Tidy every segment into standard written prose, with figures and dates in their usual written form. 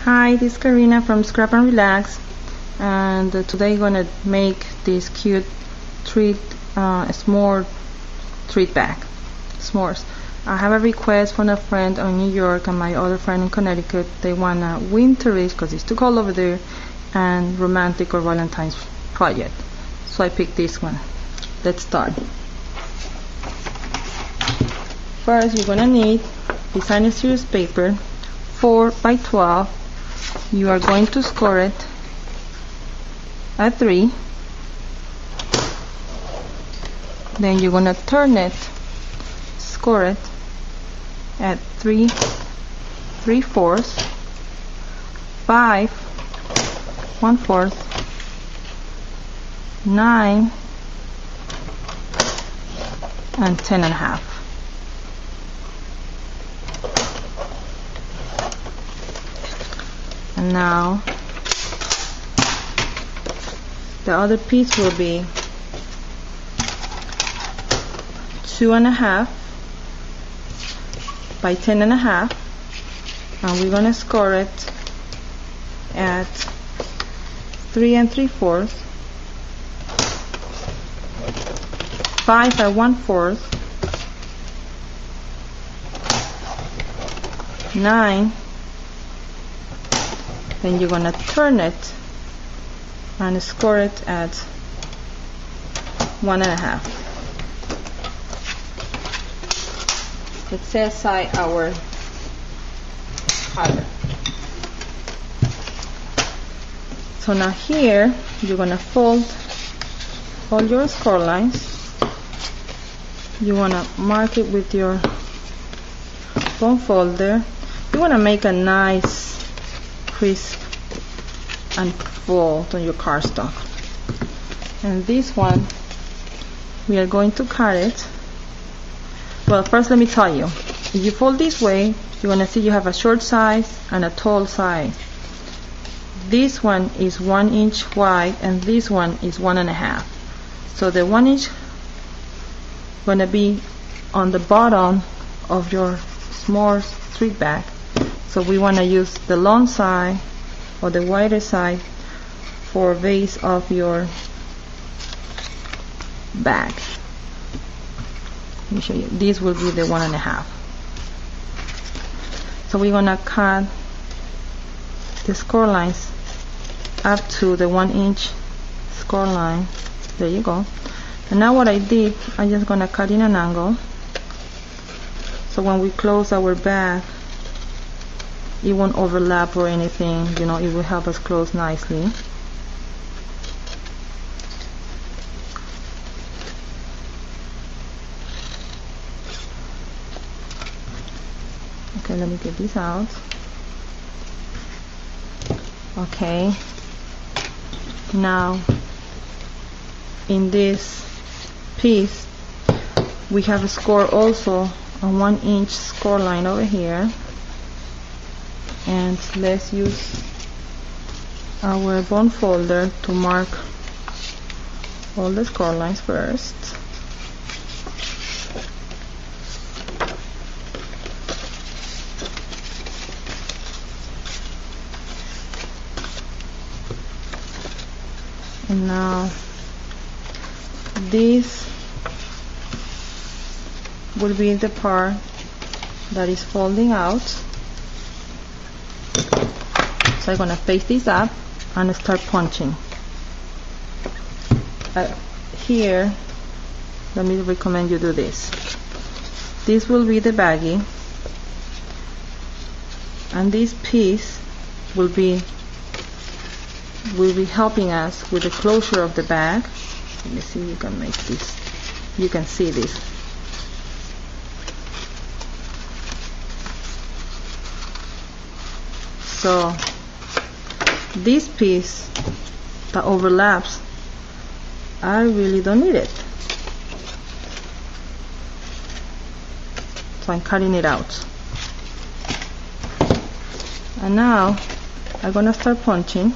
Hi, this is Karina from Scrapnrelax, and today I'm gonna make this cute treat, s'more treat bag, s'mores. I have a request from a friend in New York and my other friend in Connecticut. They want a winterish because it's too cold over there, and romantic or Valentines project. So I picked this one. Let's start. First, you're gonna need designer series paper, 4 by 12. You are going to score it at 3. Then you're gonna turn it, score it at 3/4, 5 1/4, 9, and 10.5. And now the other piece will be 2.5 by 10.5, and we're gonna score it at 3 3/4, 5 at 1/4, 9. Then you're gonna turn it and score it at 1.5. Let's set aside our powder. So now here you're gonna fold all your score lines. You wanna mark it with your bone folder. You wanna make a nice crisp and fold on your cardstock. And this one, we are going to cut it. Well, first let me tell you, if you fold this way, you're going to see you have a short size and a tall size. This one is 1 inch wide and this one is 1.5. So the 1 inch going to be on the bottom of your s'mores treat bag. So we want to use the long side or the wider side for base of your bag. Let me show you. This will be the 1.5. So we're gonna cut the score lines up to the 1 inch score line. There you go. And now what I did, I'm just gonna cut in an angle. So when we close our bag, it won't overlap or anything, you know, it will help us close nicely. Okay, let me get this out. Okay, now in this piece we have a score also a 1 inch score line over here. And let's use our bone folder to mark all the score lines first. And now this will be the part that is folding out. So I'm gonna face this up and start punching. Here, let me recommend you do this. This will be the baggie, and this piece will be helping us with the closure of the bag. Let me see if you can make this. You can see this. So this piece that overlaps, I really don't need it. So I'm cutting it out. And now I'm gonna start punching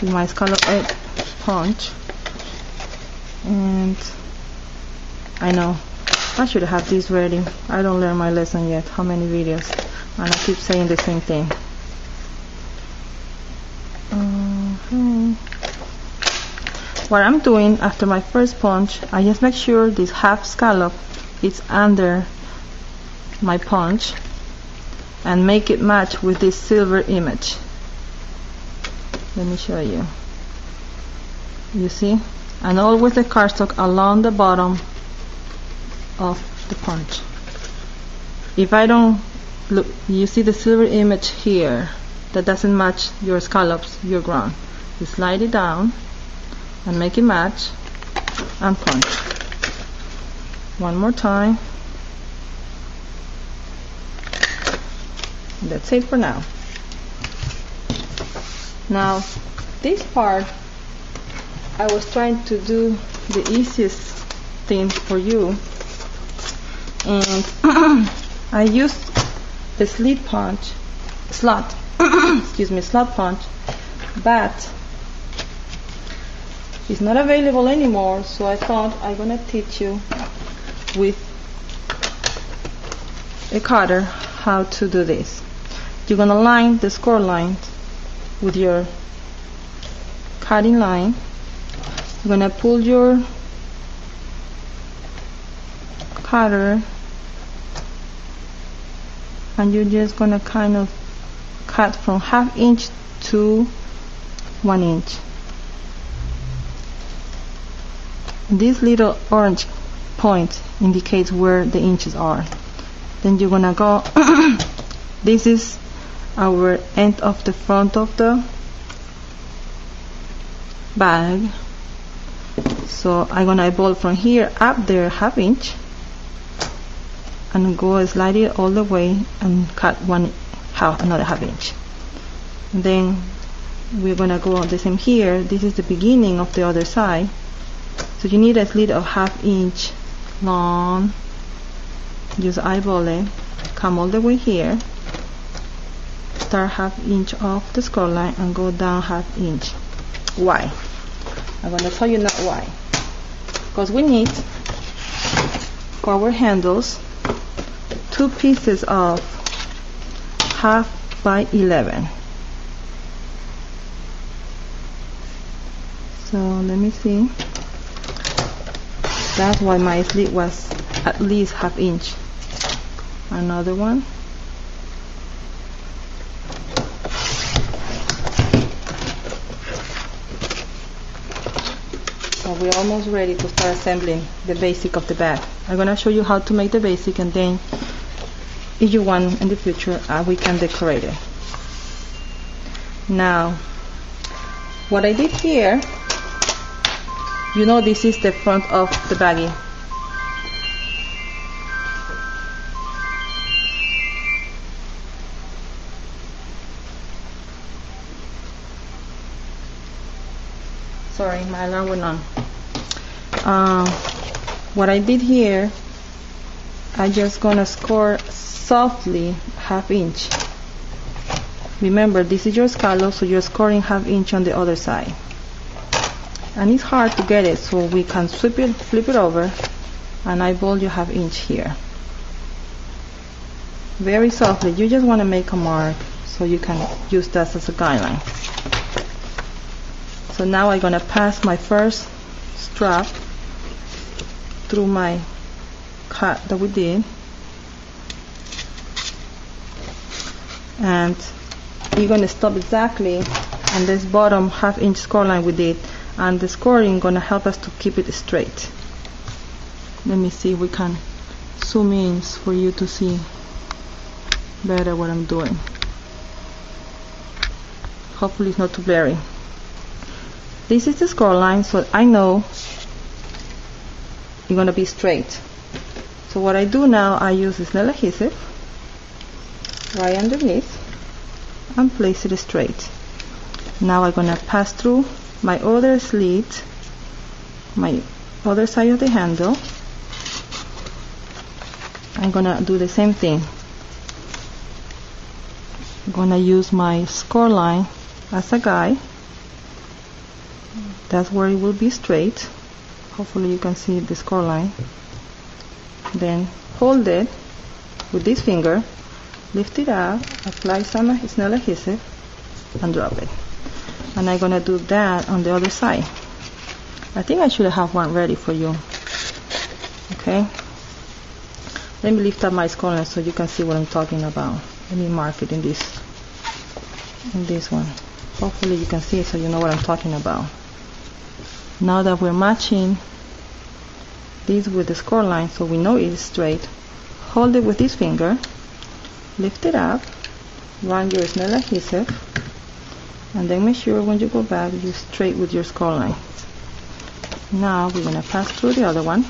with my scallop edge punch. And I know I should have this ready. I don't learn my lesson yet. How many videos? And I keep saying the same thing. what I'm doing after my first punch, I just make sure this half scallop is under my punch and make it match with this silver image. Let me show you. You see? And always the cardstock along the bottom of the punch. If I don't look, you see the silver image here that doesn't match your scallops, your ground. You slide it down and make it match and punch. One more time. That's it for now. Now this part I was trying to do the easiest thing for you, and I used the slot punch, slot punch, but it's not available anymore, so I thought I'm gonna teach you with a cutter how to do this. You're gonna line the score line with your cutting line. You're gonna pull your cutter and you're just gonna kind of cut from 1/2 inch to 1 inch. This little orange point indicates where the inches are. Then you're gonna go this is our end of the front of the bag, so I'm gonna eyeball from here up there 1/2 inch and go slide it all the way and cut another 1/2 inch. And then we're gonna go on the same here. This is the beginning of the other side, so you need a slit of 1/2 inch long. Just eyeball it, come all the way here, start 1/2 inch off the score line and go down 1/2 inch. Why? I'm going to tell you not why. Because we need for our handles 2 pieces of 1/2 by 11. So let me see. That's why my slit was at least 1/2 inch. Another one. So we're almost ready to start assembling the basic of the bag. I'm going to show you how to make the basic, and then if you want in the future we can decorate it. Now what I did here, you know, this is the front of the baggie. Sorry, my alarm went on. What I did here, I just gonna score softly 1/2 inch. Remember, this is your scallop, so you're scoring 1/2 inch on the other side. And it's hard to get it, so we can flip it over, and eyeball your 1/2 inch here. Very softly. You just want to make a mark so you can use that as a guideline. So now I'm gonna pass my first strap through my cut that we did, and you're gonna stop exactly on this bottom 1/2 inch score line we did, and the scoring gonna help us to keep it straight. Let me see if we can zoom in for you to see better what I'm doing. Hopefully it's not too blurry. This is the score line, so I know you're gonna be straight. So what I do now, I use this nail adhesive right underneath and place it straight. Now I'm gonna pass through my other slit, my other side of the handle. I'm gonna do the same thing. I'm gonna use my score line as a guide. That's where it will be straight. Hopefully you can see the score line. Then hold it with this finger, lift it up, apply some nail adhesive, and drop it. And I'm gonna do that on the other side. I think I should have one ready for you. Okay, let me lift up my skull line so you can see what I'm talking about. Let me mark it in this one. Hopefully you can see it so you know what I'm talking about. Now that we're matching this with the score line so we know it's straight, hold it with this finger, lift it up, run your Snell adhesive, and then make sure when you go back you're straight with your score line. Now we're going to pass through the other one.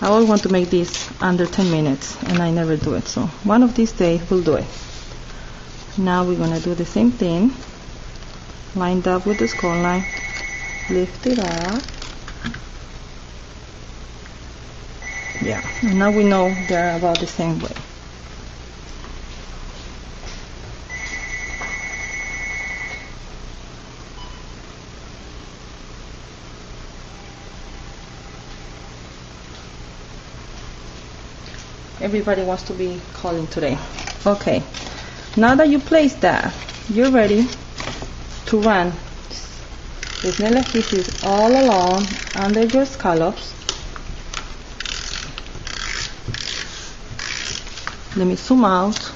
I always want to make this under 10 minutes and I never do it, so one of these days we'll do it. Now we're going to do the same thing, lined up with the score line, lift it up. Yeah, and now we know they're about the same way. Everybody wants to be calling today. Okay, now that you place that, you're ready to run the Snell adhesive all along under your scallops. Let me zoom out.